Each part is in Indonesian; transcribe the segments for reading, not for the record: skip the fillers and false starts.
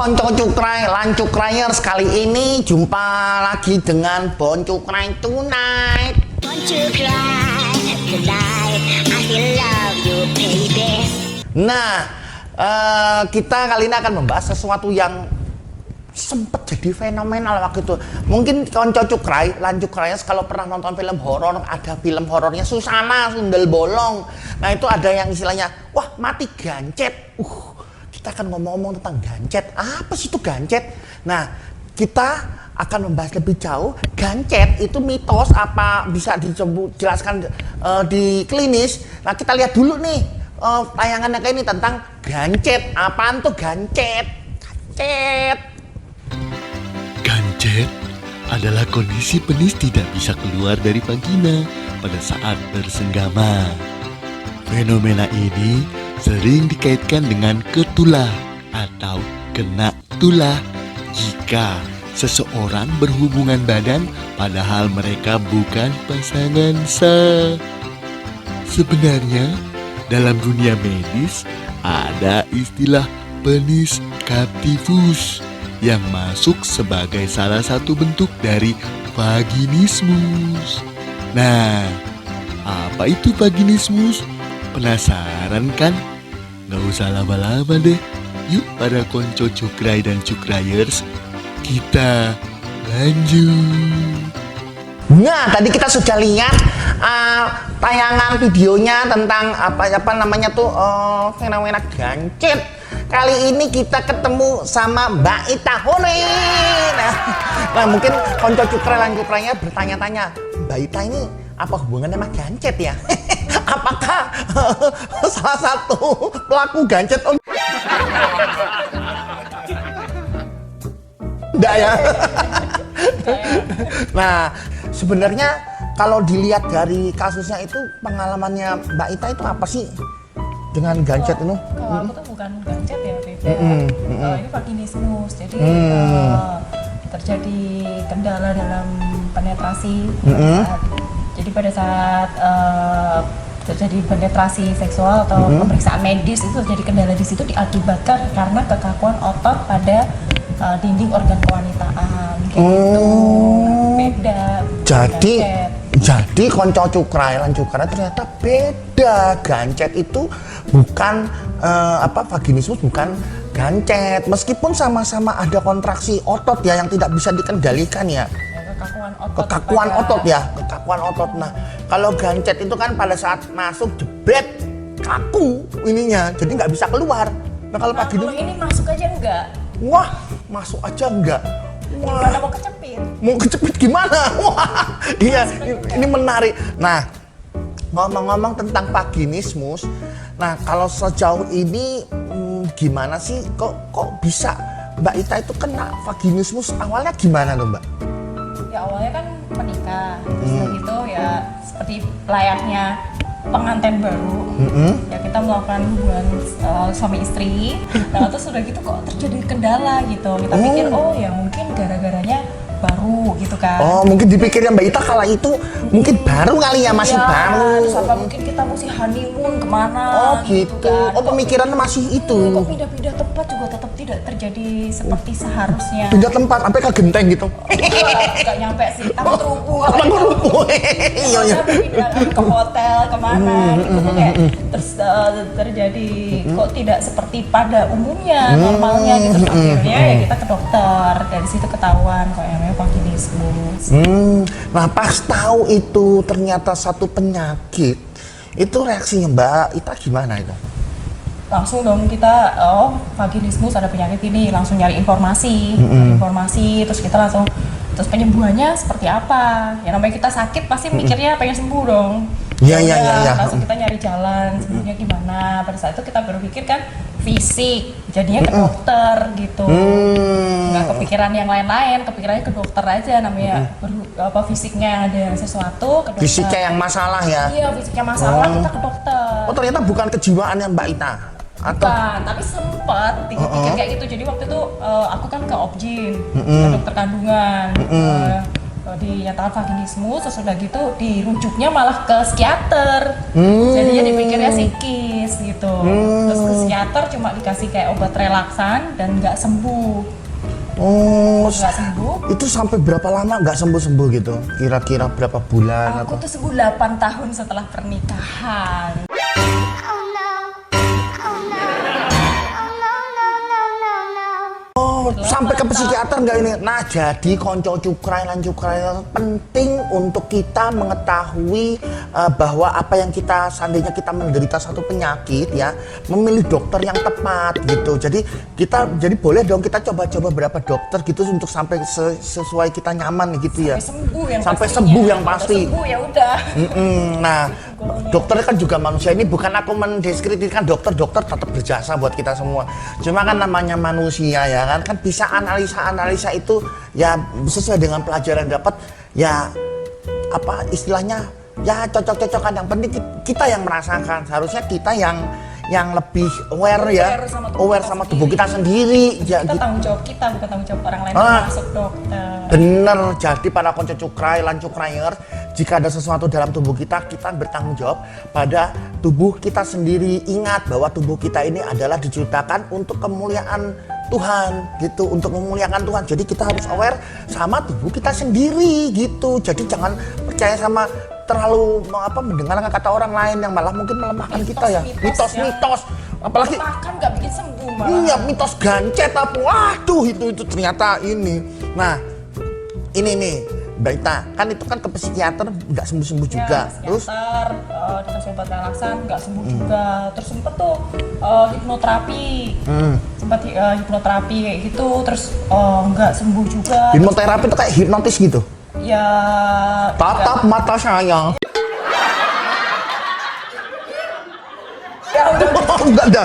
konco cukrai, lan cukrayers, kali ini jumpa lagi dengan Bon Cukrai Tonight. Bon Cukrai Tonight, I love you baby. Nah, kita kali ini akan membahas sesuatu yang sempet jadi fenomenal waktu itu. Mungkin konco cukrai, lan cukrayers kalau pernah nonton film horor, ada film horornya Susana, Sundel Bolong. Nah itu ada yang istilahnya, wah mati gancet. Kita akan ngomong-ngomong tentang gancet. Apa sih itu gancet? Nah, kita akan membahas lebih jauh. Gancet itu mitos apa bisa dijelaskan di klinis. Nah, kita lihat dulu nih tayangannya kayak ini tentang gancet. Apaan tuh gancet? Gancet. Gancet adalah kondisi penis tidak bisa keluar dari vagina pada saat bersenggama. Fenomena ini sering dikaitkan dengan ketulah atau kena tulah jika seseorang berhubungan badan padahal mereka bukan pasangan sah. Sebenarnya dalam dunia medis ada istilah penis captivus yang masuk sebagai salah satu bentuk dari vaginismus. Nah, apa itu vaginismus? Penasaran kan? Nggak usah lama-lama deh. Yuk para konco cukrai dan cukrayers, kita lanjut. Nah, tadi kita sudah lihat tayangan videonya tentang apa namanya tuh fenomena gancet. Kali ini kita ketemu sama Mbak Ita Hone. Nah, mungkin konco cukrai dan cukrainya bertanya-tanya, Mbak Ita ini apa hubungannya sama gancet ya? Apakah salah satu pelaku gancet? Enggak ya? Nah, sebenarnya kalau dilihat dari kasusnya itu, pengalamannya Mbak Ita itu apa sih dengan gancet itu? Kalau aku tuh bukan gancet ya, Bebe. Ini vaginismus. Jadi terjadi kendala dalam penetrasi. Jadi pada saat terjadi penetrasi seksual atau pemeriksaan medis itu terjadi kendala di situ diakibatkan karena kekakuan otot pada dinding organ kewanitaan. Gitu. Beda. Jadi konco cukrai lan cukraya ternyata beda. Gancet itu bukan vaginismus bukan gancet. Meskipun sama-sama ada kontraksi otot ya yang tidak bisa dikendalikan ya. Kekakuan otot ya, kekakuan otot. Nah, kalau gancet itu kan pada saat masuk jebret kaku ininya, jadi nggak bisa keluar. Nah, kalau kalau ini masuk aja enggak? Wah, masuk aja enggak. Wah, Gimana mau kecepit? mau kecepit gimana? Wah, iya, ini menarik. Nah, ngomong-ngomong tentang vaginismus, nah kalau sejauh ini gimana sih kok bisa Mbak Ita itu kena vaginismus? Awalnya gimana tuh Mbak? Ya awalnya kan menikah, terus udah gitu ya seperti layaknya pengantin baru, ya kita melakukan hubungan suami istri. Nah terus udah gitu kok terjadi kendala gitu. Kita pikir oh ya mungkin gara-garanya baru gitu kan. Oh mungkin dipikirnya Mbak Ita kala itu mungkin baru kali ya, masih baru. Terus apa mungkin kita mesti honeymoon kemana? Oh gitu. Kan. Oh pemikirannya masih itu. Kok pindah-pindah tempat juga tetap tidak terjadi seperti seharusnya. Pindah tempat sampai ke genteng gitu. Gak nyampe sih, takut rubuh. Takut rubuh. Iya iya. Pindah ke hotel kemana gitu tuh kayak terus terjadi kok tidak seperti pada umumnya normalnya gitu. Terus akhirnya ya kita ke dokter, dari situ ketahuan kok yang namanya vaginismus. Nah pas tahu itu ternyata satu penyakit, itu reaksinya Mbak Ita gimana itu? Langsung dong kita vaginismus ada penyakit ini, langsung nyari informasi, terus kita langsung terus penyembuhannya seperti apa? Ya namanya kita sakit pasti mikirnya pengen sembuh dong. Iya. Langsung kita nyari jalan sembuhnya gimana. Pada saat itu kita berpikir kan fisik, jadinya ke dokter gitu. Nggak kepikiran yang lain-lain, kepikirannya ke dokter aja namanya. Fisiknya ada sesuatu ke dokter. Fisiknya yang masalah ya? Iya, fisiknya masalah kita ke dokter. Oh ternyata bukan kejiwaannya Mbak Ita? Bukan, tapi sempat pikir kayak gitu. Jadi waktu itu aku kan ke Obgyn, ke dokter kandungan. dinyatakan vaginismus, sesudah gitu dirujuknya malah ke psikiater. Jadinya dipikirnya psikis gitu. Terus ke psikiater cuma dikasih kayak obat relaksan dan nggak sembuh. Oh, Nggak sembuh. itu sampai berapa lama nggak sembuh-sembuh gitu? Kira-kira berapa bulan Aku atau? tuh sembuh 8 tahun setelah pernikahan. Oh no. Oh no. Oh no, no, no, no, no. Oh, sampai ke psikiater nggak ini? Nah, jadi konco cukrai lan cukrai penting untuk kita mengetahui bahwa apa yang kita seandainya kita menderita satu penyakit ya, memilih dokter yang tepat gitu. Jadi boleh dong kita coba-coba berapa dokter gitu untuk sampai sesuai kita nyaman gitu ya. Sampai sembuh yang pasti. Sampai sembuh yang pasti. Sembuh ya udah. Nah, dokter kan juga manusia. Ini bukan aku mendeskripsikan dokter tetap berjasa buat kita semua. Cuma kan namanya manusia ya kan bisa analisa itu ya sesuai dengan pelajaran yang dapat ya apa istilahnya ya cocok-cocokan. Yang penting kita yang merasakan. Seharusnya kita yang lebih aware ya, aware sama tubuh kita sendiri. Kita Ya, tanggung jawab kita, bukan tanggung jawab orang lain termasuk dokter. bener, jadi para konco cukrai lan cukrayer, jika ada sesuatu dalam tubuh kita bertanggung jawab pada tubuh kita sendiri. Ingat bahwa tubuh kita ini adalah diciptakan untuk kemuliaan Tuhan gitu, untuk memuliakan Tuhan. Jadi kita harus aware sama tubuh kita sendiri gitu. Jadi jangan percaya sama terlalu mendengarkan kata orang lain yang malah mungkin melemahkan kita ya. Mitos-mitos. Apalagi makan nggak bikin sembuh malah. iya, mitos gancet apa. Waduh, itu ternyata ini. Nah, ini nih, Mbak Ita, kan itu kan ke psikiater nggak sembuh-sembuh juga. Ya, Terus psikiater, dikasih obat relaksan nggak sembuh juga. Terus sempet tuh hipnoterapi, sempat hipnoterapi kayak gitu, terus nggak sembuh juga. hipnoterapi itu kayak hipnotis gitu. Ya Tatap mata saya. ya udah Enggak ada.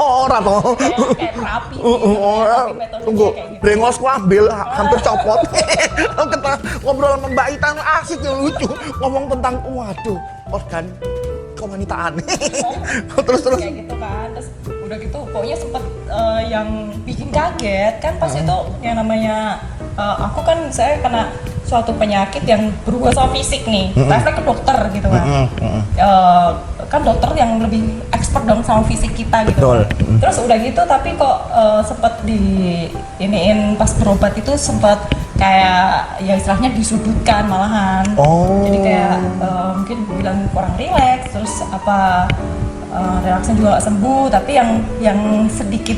Orang toh. kayak terapi. Orang metodenya tunggu, kayak gitu. brengosku ambil hampir copot. Kita ngobrol sama Mbak Ita asik ya, lucu. Ngomong tentang waduh, organ kewanitaan. terus Kayak gitu kan, terus udah gitu pokoknya sempet yang bikin kaget kan pas itu yang namanya aku kan saya kena suatu penyakit yang berhubungan sama fisik nih, refleks ke dokter gitu kan. Kan dokter yang lebih expert dong sama fisik kita gitu. Betul. Kan. Terus udah gitu tapi kok sempet iniin pas berobat itu sempet kayak ya istilahnya disudutkan malahan. Oh. Jadi kayak mungkin bilang kurang rileks, terus apa relaksnya juga gak sembuh, tapi yang sedikit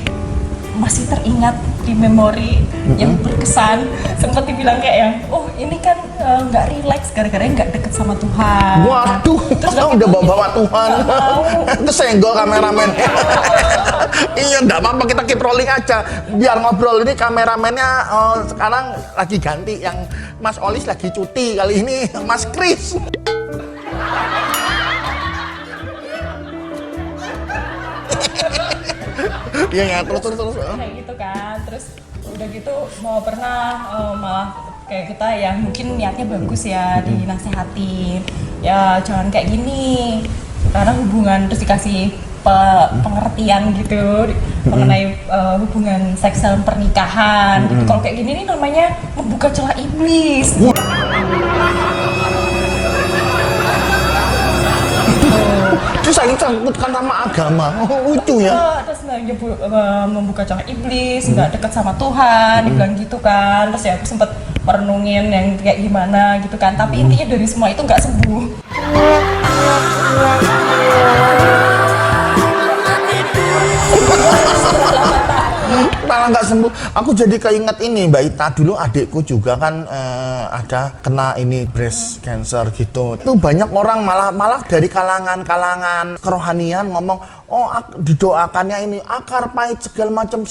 masih teringat di memori yang berkesan sempat dibilang kayak yang oh ini kan nggak rileks gara-gara nggak deket sama Tuhan. Waduh, Terus udah bawa Tuhan. nggak mau. Kesenggol kameramen. Iya, nggak apa-apa, kita keep rolling aja. Biar ngobrol ini kameramennya sekarang lagi ganti, yang Mas Olis lagi cuti kali ini, Mas Kris. Iya ya, terus. Kayak gitu kan, terus udah gitu mau pernah malah kayak kita yang mungkin niatnya bagus ya dinasehatin ya jangan kayak gini karena hubungan, terus dikasih pengertian gitu mengenai hubungan seks dalam pernikahan gitu. Kalau kayak gini nih namanya membuka celah iblis. Terus saya sangkutkan sama agama, lucu ya. Terus membuka celah iblis, nggak dekat sama Tuhan, dibilang gitu kan. Terus ya aku sempet merenungin yang kayak gimana gitu kan. Tapi intinya dari semua itu nggak sembuh. Malah nggak sembuh. Aku jadi keinget ini Mbak Ita, dulu adikku juga kan ada kena ini breast cancer gitu. Itu banyak orang malah dari kalangan kerohanian ngomong, oh didoakannya ini akar pahit segala macam.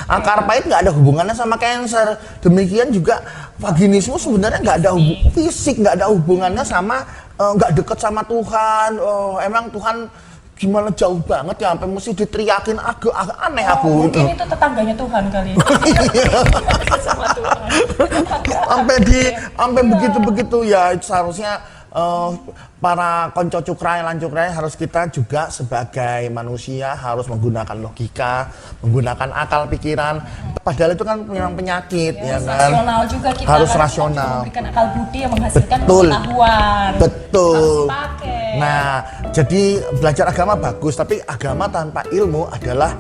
Akar pahit nggak ada hubungannya sama cancer. Demikian juga vaginisme sebenarnya nggak ada fisik, nggak ada hubungannya sama nggak deket sama Tuhan. Emang Tuhan gimana jauh banget ya, sampai mesti diteriakin, agak aneh aku itu. Mungkin itu tetangganya Tuhan kali. Sama Tuhan. Sampai begitu ya, seharusnya para konco cukrai lan cukrai harus kita juga sebagai manusia harus menggunakan logika, menggunakan akal pikiran. Padahal itu kan memang penyakit ya kan. Rasional juga kita harus kan, rasional. memberikan akal budi yang menghasilkan Betul. pengetahuan. Betul. Harus dipakai. Nah, jadi belajar agama bagus, tapi agama tanpa ilmu adalah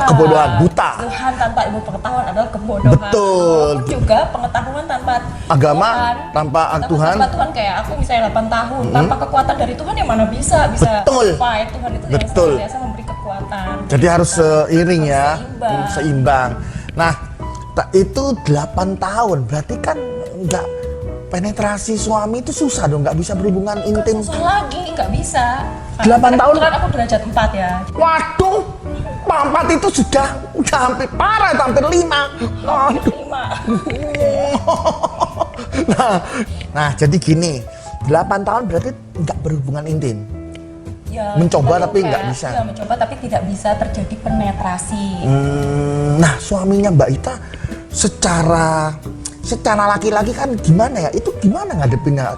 kebodohan, buta. Tuhan tanpa ilmu pengetahuan adalah kebodohan. Betul. Walaupun juga pengetahuan tanpa Agama, Tuhan, tanpa Tuhan. tanpa Tuhan kayak aku misalnya 8 tahun tanpa kekuatan dari Tuhan yang mana bisa Betul. fight Tuhan itu Betul. yang biasa memberi kekuatan. Jadi harus seiring ya, Seimbang. seimbang. Nah, itu 8 tahun, berarti kan nggak penetrasi suami itu susah dong, nggak bisa berhubungan intim. Susah lagi, nggak bisa. 8 tahun? Kebetulan aku derajat 4 ya. Waduh, 4 itu sudah hampir parah, hampir 5. Waduh. 5. Nah, jadi gini, 8 tahun berarti nggak berhubungan intim. Ya, Mencoba kita tapi tuh nggak kayak- bisa. Ya, mencoba tapi tidak bisa terjadi penetrasi. Nah, suaminya Mbak Ita secara laki-laki kan gimana ya? Itu gimana ngadepinnya?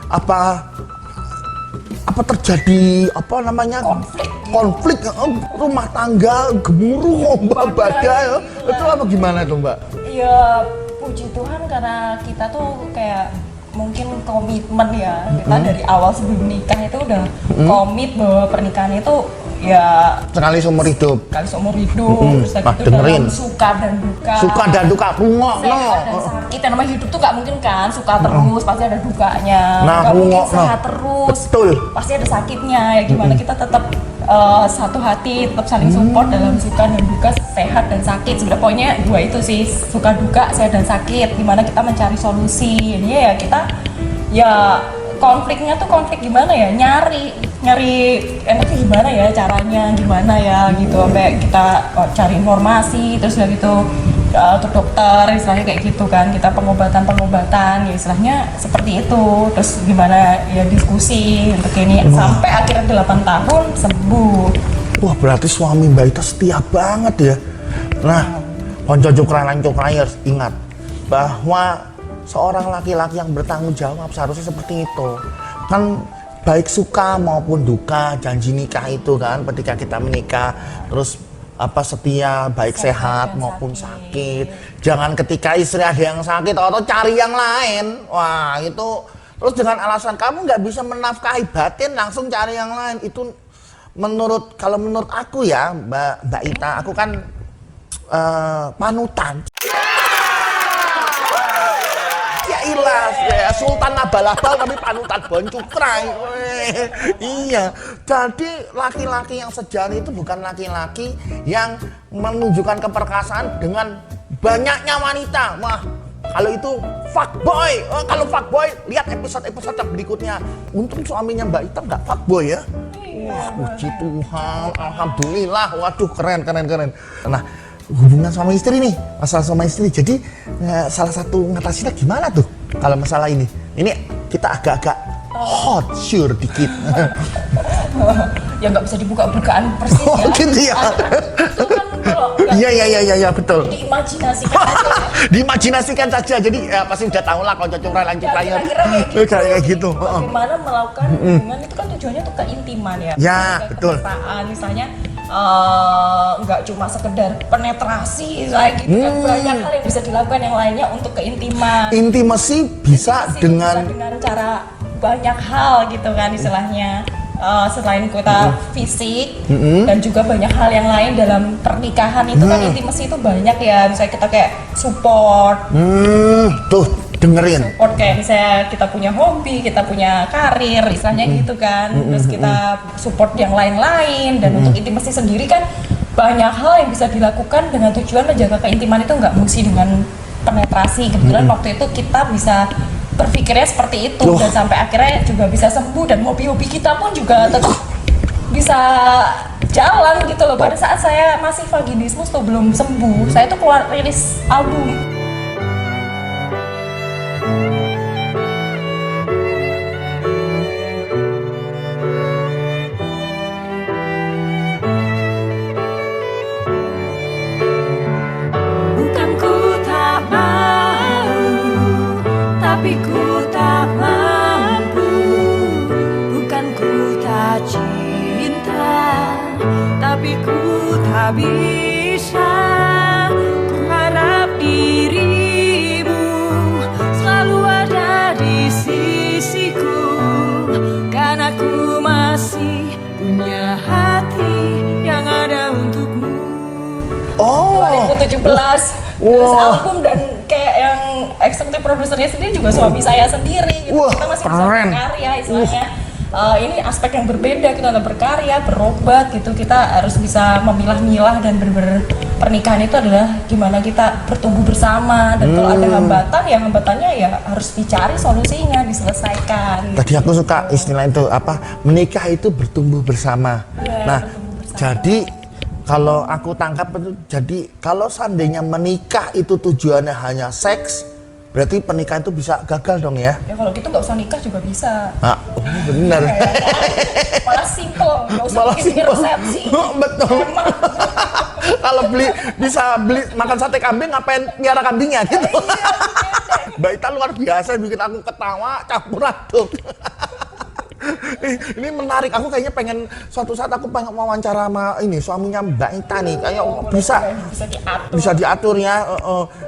Apa terjadi konflik rumah tangga gemuruh ombak badai itu apa gimana tuh Mbak? Ya puji Tuhan karena kita tuh kayak mungkin komitmen ya kita dari awal sebelum nikah itu udah komit bahwa pernikahan itu ya Sekali seumur hidup. kali seumur hidup terus Nah, itu dengerin. dalam suka dan duka Rungokno. sehat dan sakit yang namanya hidup tuh gak mungkin kan suka terus pasti ada dukanya Nah, gak mungkin rungokno. sehat terus Betul. pasti ada sakitnya ya gimana kita tetap satu hati tetap saling support dalam suka dan duka sehat dan sakit sebenarnya poinnya dua itu sih suka duka sehat dan sakit gimana kita mencari solusi ini ya kita ya konfliknya tuh konflik gimana ya nyari enaknya gimana ya caranya gimana ya gitu sampai kita cari informasi terus udah gitu ke dokter istilahnya kayak gitu kan kita pengobatan ya istilahnya seperti itu terus gimana ya diskusi untuk ini sampai akhirnya 8 tahun sembuh. Wah, berarti suami Mbak Ita setia banget ya. Nah, konco cukrayers ingat bahwa seorang laki-laki yang bertanggung jawab seharusnya seperti itu. Kan baik suka maupun duka janji nikah itu kan ketika kita menikah terus setia baik sehat maupun sakit. Jangan ketika istri ada yang sakit atau cari yang lain. Wah, itu terus dengan alasan kamu nggak bisa menafkahi batin langsung cari yang lain. Itu kalau menurut aku ya Mbak Ita, aku kan panutan. Ilas ya Sultan abal-abal tapi panutan boncukrai. Iya, jadi laki-laki yang sejati itu bukan laki-laki yang menunjukkan keperkasaan dengan banyaknya wanita. Wah, kalau itu fuckboy. Kalau fuckboy lihat episode-episode berikutnya. Untung suaminya Mbak Ita nggak fuckboy ya. Wah, puji Tuhan, alhamdulillah. Waduh, keren. Nah, hubungan suami istri nih, masalah suami istri. Jadi salah satu ngatasinnya gimana tuh kalau masalah ini? Ini kita agak-agak hot sure dikit. Ya nggak bisa dibuka-bukaan persis Oh, ya. gitu ya. Itu kan kalau Iya, betul. diimajinasikan aja. Diimajinasikan saja. Jadi pasti udah tahu lah kalau cocok lanjut Ya, kira-kira kayak gitu. Bagaimana melakukan hubungan itu kan tujuannya untuk keintiman ya. Ya, Kayak betul. kemesraan, misalnya nggak cuma sekedar penetrasi kayak gitu kan banyak hal yang bisa dilakukan yang lainnya untuk keintiman. Intimasi bisa Sih, dengan bisa dengan cara banyak hal gitu kan istilahnya. Selain kita fisik dan juga banyak hal yang lain dalam pernikahan itu kan intimasi itu banyak ya, misalnya kita kayak support tuh dengerin. support kayak misalnya kita punya hobi, kita punya karir, istilahnya gitu kan. Terus kita support yang lain-lain dan untuk intimasi sendiri kan banyak hal yang bisa dilakukan dengan tujuan menjaga keintiman itu nggak mesti dengan penetrasi. Kebetulan waktu itu kita bisa berpikirnya seperti itu dan sampai akhirnya juga bisa sembuh dan hobi-hobi kita pun juga tetap bisa jalan gitu loh. Pada saat saya masih vaginismus tuh belum sembuh, saya tuh keluar rilis album. Bukan ku tak mau, tapi ku tak mau. tak bisa ku harap dirimu selalu ada di sisiku, karena aku masih punya hati yang ada untukmu. Oh. 2017 terus album, dan kayak yang eksekutif produsernya sendiri juga suami saya sendiri gitu. Wah, Kita masih bisa keren. berkarya istilahnya. Ini aspek yang berbeda, kita udah berkarya, berobat gitu, kita harus bisa memilah-milah dan bener-bener pernikahan itu adalah gimana kita bertumbuh bersama, dan kalau ada hambatan ya hambatannya ya harus dicari solusinya, diselesaikan. Tadi aku suka istilah itu apa, menikah itu bertumbuh bersama. Ya, Nah, bertumbuh bersama. jadi kalau aku tangkap itu, jadi kalau seandainya menikah itu tujuannya hanya seks, berarti pernikahan itu bisa gagal dong ya? Ya kalau gitu nggak usah nikah juga bisa. Ah, oh, benar. Malah simple, nggak usah Malah bikin simpel. resepsi. Betul. Kalau bisa beli makan sate kambing, ngapain piara kambingnya gitu? Mbak Ita luar biasa, bikin aku ketawa campur aduk. Ini menarik, aku kayaknya pengen suatu saat aku pengen wawancara sama ini suaminya Mbak Ita nih, kayak bisa diatur ya.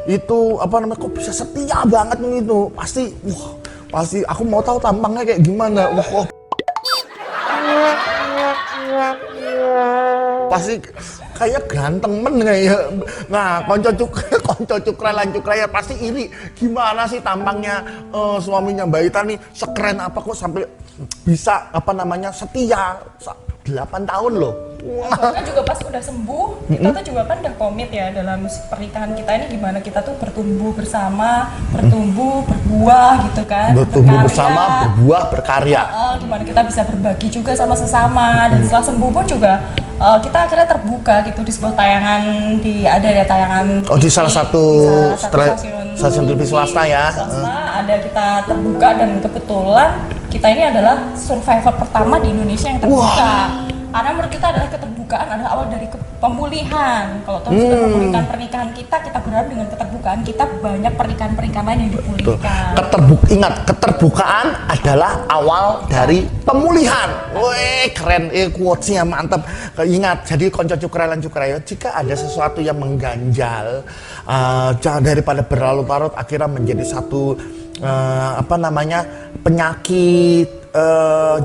Itu apa namanya, kok bisa setia banget nih itu, pasti aku mau tahu tampangnya kayak gimana. Pasti kayak ganteng men kayak. Nah, konco cukrai lan cukrai pasti iri. Gimana sih tampangnya suaminya Mbak Ita nih, sekeren apa kok sampai bisa apa namanya setia 8 tahun loh. Bahkan juga pas udah sembuh, kita tuh juga kan udah komit ya dalam pernikahan kita ini, gimana kita tuh bertumbuh bersama, berbuah gitu kan. Bertumbuh berkarya. bersama, berbuah, berkarya. Gimana kita bisa berbagi juga sama sesama, dan setelah sembuh pun juga kita akhirnya terbuka gitu di sebuah tayangan, ada ya tayangan Di salah satu stasiun TV swasta ya. Ada kita terbuka, dan kebetulan kita ini adalah survivor pertama di Indonesia yang terbuka. Karena menurut kita adalah keterbukaan adalah awal dari pemulihan. Kalau toh sudah memulihkan pernikahan kita berharap dengan keterbukaan kita banyak pernikahan-pernikahan lain yang dipulihkan. Ingat, keterbukaan adalah awal dari pemulihan. Wih, keren, quotes-nya mantap. Ingat, jadi konco cukrai lan cukrai, jika ada sesuatu yang mengganjal, daripada berlarut-larut akhirnya menjadi satu penyakit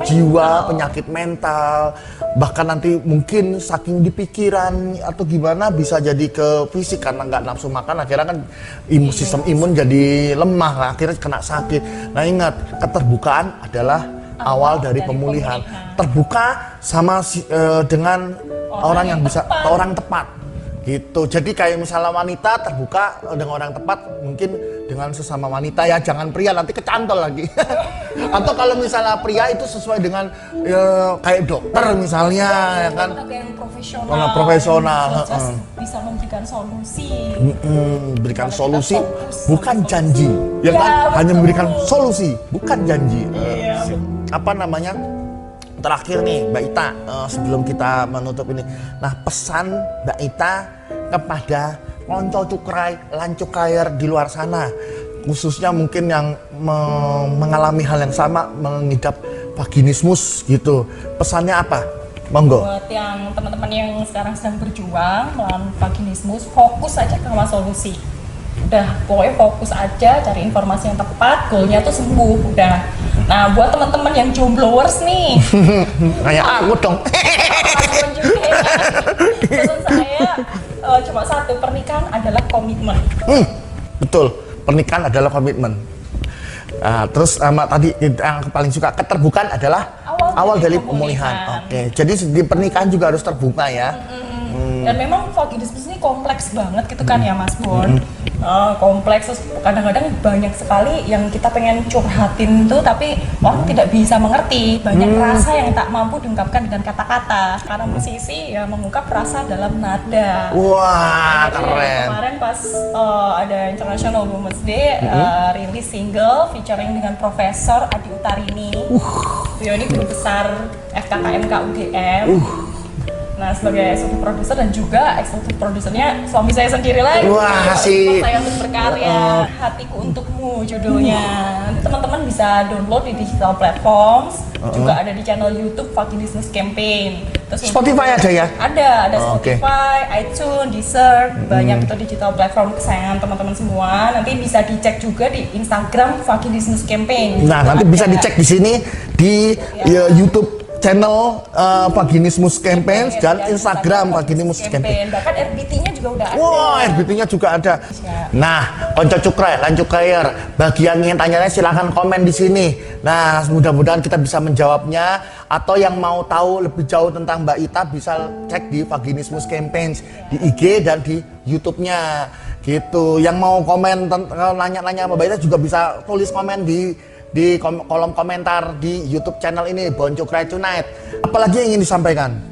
jiwa, penyakit mental, bahkan nanti mungkin saking di pikiran atau gimana bisa jadi ke fisik karena nggak nafsu makan, akhirnya kan sistem imun jadi lemah, akhirnya kena sakit. Nah ingat, keterbukaan adalah awal dari pemulihan. Terbuka sama dengan orang yang bisa, orang tepat gitu. Jadi kayak misalnya wanita terbuka dengan orang tepat, mungkin dengan sesama wanita ya, jangan pria nanti kecantol lagi. Atau kalau misalnya pria itu sesuai dengan kayak dokter misalnya ya kan, yang profesional, orang profesional, bisa memberikan solusi. Berikan solusi bukan janji ya kan, hanya memberikan solusi bukan janji. Apa namanya, terakhir nih Mbak Ita, sebelum kita menutup ini, nah pesan Mbak Ita kepada konco cukrai lan cukrayer di luar sana, khususnya mungkin yang mengalami hal yang sama, mengidap vaginismus gitu, pesannya apa? Monggo. Buat yang teman-teman yang sekarang sedang berjuang melawan vaginismus, fokus aja ke solusi. Udah, pokoknya fokus aja, cari informasi yang tepat, goalnya tuh sembuh, udah. Nah, buat teman-teman yang jombloers nih, Kayak aku dong. pesan saya cuma satu, pernikahan adalah komitmen. Betul, pernikahan adalah komitmen. Terus tadi yang aku paling suka, keterbukaan adalah awal dari pemulihan. Oke, jadi di pernikahan juga harus terbuka ya. Dan memang vaginismus ini kompleks banget gitu kan ya Mas Bon. Kompleks, terus kadang-kadang banyak sekali yang kita pengen curhatin tuh, tapi orang tidak bisa mengerti. Banyak rasa yang tak mampu diungkapkan dengan kata-kata. Karena musisi ya mengungkap rasa dalam nada. Wah, Jadi, keren. kemarin pas ada International Women's Day, rilis single featuring dengan Profesor Adi Utarini. Beliau ini guru besar FKKMK UGM. Nah, sebagai eksekutif produser dan juga eksekutif produsernya suami saya sendiri lagi. Wah, Support saya untuk berkarya, Hatiku Untukmu judulnya. Nanti teman-teman bisa download di digital platforms, juga ada di channel YouTube Vaginismus Campaign. Terus Spotify ada ya? Ada Oke. Spotify, iTunes, Deezer, banyak itu digital platform kesayangan teman-teman semua. Nanti bisa dicek juga di Instagram Vaginismus Campaign. Nah, Juga nanti bisa ada. dicek di sini di YouTube channel Vaginismus Campaign dan Instagram Vaginismus Campaign. Bahkan RBT-nya juga udah ada. Wah, RBT-nya juga ada. Nah, konco cukrai, lan cukrayer, bagi yang ingin tanya silahkan komen di sini. Nah, mudah-mudahan kita bisa menjawabnya. Atau yang mau tahu lebih jauh tentang Mbak Ita bisa cek di Vaginismus Campaign di IG dan di YouTube-nya. Gitu. Yang mau komen nanya-nanya Mbak Ita juga bisa tulis komen di kolom komentar di YouTube channel ini Born to Cry Tonight. Apalagi yang ingin disampaikan?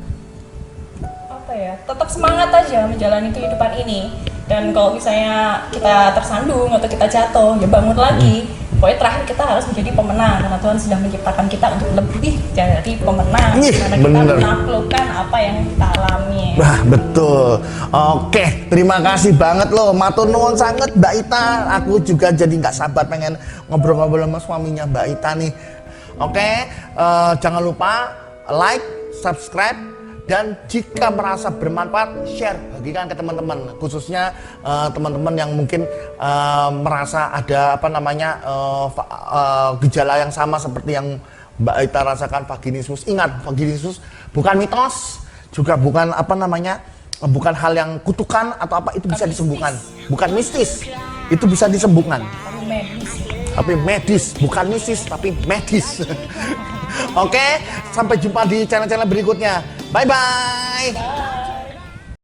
Apa ya? Tetap semangat aja menjalani kehidupan ini. Dan kalau misalnya kita tersandung atau kita jatuh, ya bangun lagi. Pokoknya terakhir kita harus menjadi pemenang karena Tuhan sudah menciptakan kita untuk lebih dari pemenang. Karena kita Bener. menaklukkan apa yang kita alami. Wah, betul. Oke, terima kasih banget loh. Matur nuwun sangat Mbak Ita. Aku juga jadi nggak sabar pengen ngobrol-ngobrol sama suaminya Mbak Ita nih. Oke, jangan lupa like, subscribe, dan jika merasa bermanfaat, share, bagikan ke teman-teman, khususnya teman-teman yang mungkin merasa ada gejala yang sama seperti yang Mbak Ita rasakan, vaginismus. Ingat, vaginismus bukan mitos, juga bukan bukan hal yang kutukan atau apa, itu bisa disembuhkan. Bukan mistis, itu bisa disembuhkan. Tapi medis, bukan mistis, tapi medis. Oke, sampai jumpa di channel-channel berikutnya. Bye-bye.